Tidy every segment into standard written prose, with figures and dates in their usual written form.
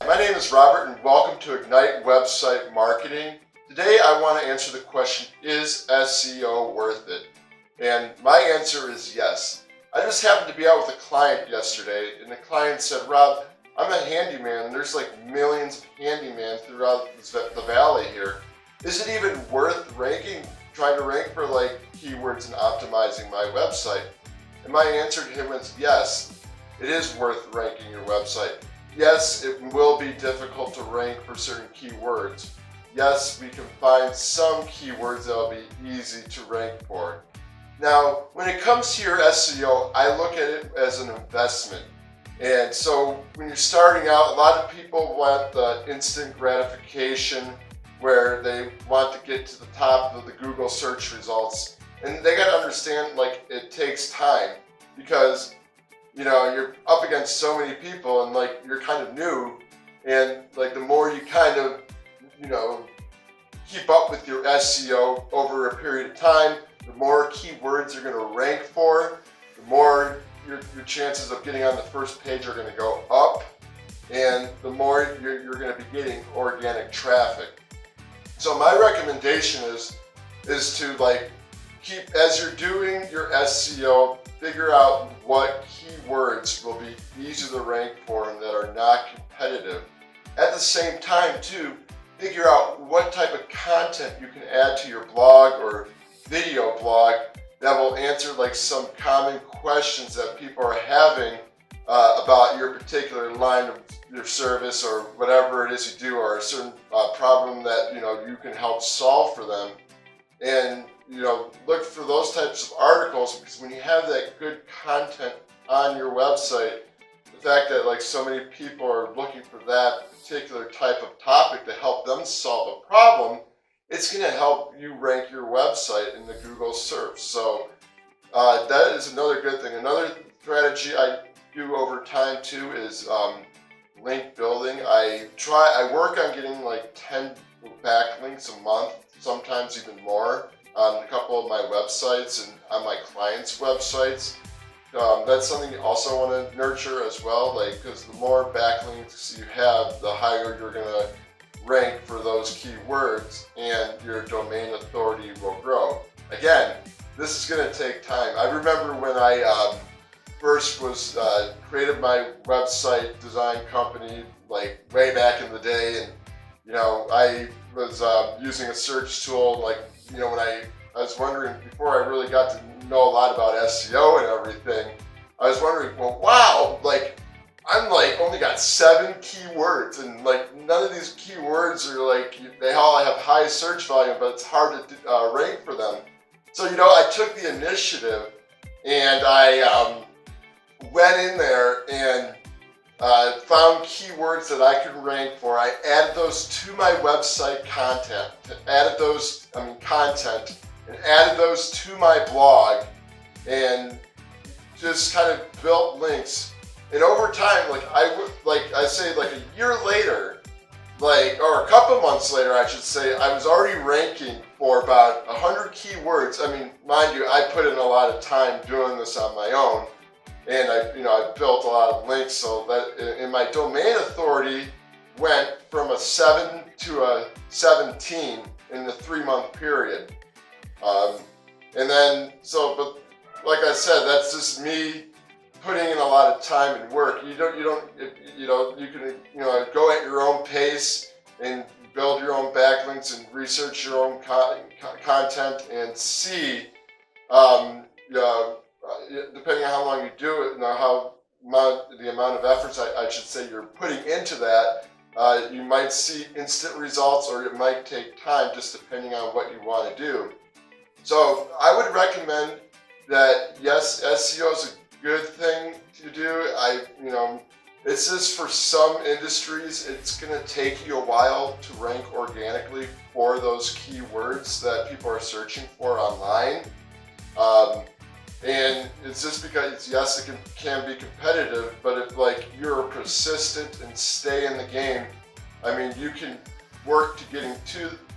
My name is Robert and welcome to Ignite Website Marketing. Today I want to answer the question, is SEO worth it? And my answer is yes. I just happened to be out with a client yesterday and the client said, Rob, I'm a handyman and there's like millions of handyman throughout the valley here. Is it even worth trying to rank for like keywords and optimizing my website? And my answer to him was yes, it is worth ranking your website. Yes, it will be difficult to rank for certain keywords. Yes, we can find some keywords that will be easy to rank for. Now, when it comes to your SEO, I look at it as an investment. And so when you're starting out, a lot of people want the instant gratification where they want to get to the top of the Google search results. And they got to understand, like, it takes time because, you know, you're up against so many people and like you're kind of new, and like the more you kind of, you know, keep up with your SEO over a period of time, the more keywords you're going to rank for, the more your chances of getting on the first page are going to go up, and the more you're going to be getting organic traffic. So my recommendation is to like keep, as you're doing your SEO, figure out what keywords will be easy to rank for and that are not competitive. At the same time too, figure out what type of content you can add to your blog or video blog that will answer like some common questions that people are having about your particular line of your service or whatever it is you do, or a certain problem that you can help solve for them. And look for those types of articles, because when you have that good content on your website, the fact that like so many people are looking for that particular type of topic to help them solve a problem, it's going to help you rank your website in the Google search. So that is another good thing. Another strategy I do over time too is link building. I work on getting like 10 backlinks a month, sometimes even more, on a couple of my websites and on my clients' websites. That's something you also want to nurture as well, like, because the more backlinks you have, the higher you're going to rank for those keywords and your domain authority will grow. Again, this is going to take time. I remember when I first created my website design company, like way back in the day, and I was using a search tool, like when I was wondering, before I really got to know a lot about SEO and everything, I was wondering, well, wow, like I'm like only got 7 keywords, and like none of these keywords are like, they all have high search volume, but it's hard to rank for them. So I took the initiative and I went in there and found keywords that I could rank for. I added those to my website content, added those to my blog, and just kind of built links. And over time, like I say, like a year later, or a couple months later, I should say, I was already ranking for about 100 keywords. I mean, mind you, I put in a lot of time doing this on my own. And I built a lot of links, so that in my domain authority went from a 7 to a 17 in the 3-month period. And then, but like I said, that's just me putting in a lot of time and work. You can go at your own pace and build your own backlinks and research your own content and see. Depending on how long you do it and the amount of efforts I should say you're putting into that, you might see instant results, or it might take time, just depending on what you want to do. So I would recommend that, yes, SEO is a good thing to do. It's just for some industries, it's going to take you a while to rank organically for those keywords that people are searching for online. And it's just because, yes, it can be competitive, but if like you're persistent and stay in the game, I mean, you can work to getting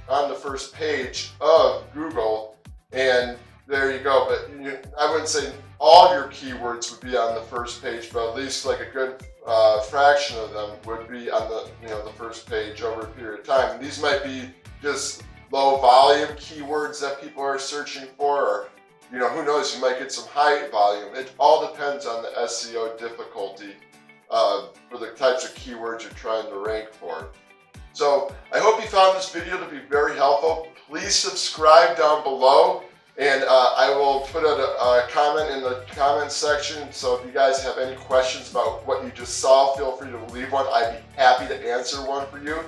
on the first page of Google, and there you go. But I wouldn't say all of your keywords would be on the first page, but at least like a good fraction of them would be on the the first page over a period of time. And these might be just low volume keywords that people are searching for, or who knows, you might get some high volume. It all depends on the SEO difficulty for the types of keywords you're trying to rank for. So I hope you found this video to be very helpful. Please subscribe down below, and I will put a comment in the comment section. So if you guys have any questions about what you just saw, feel free to leave one. I'd be happy to answer one for you.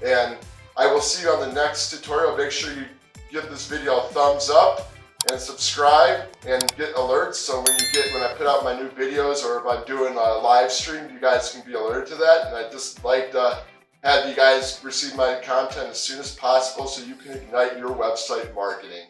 And I will see you on the next tutorial. Make sure you give this video a thumbs up and subscribe and get alerts, so when I put out my new videos, or if I'm doing a live stream, you guys can be alerted to that. And I just like to have you guys receive my content as soon as possible so you can ignite your website marketing.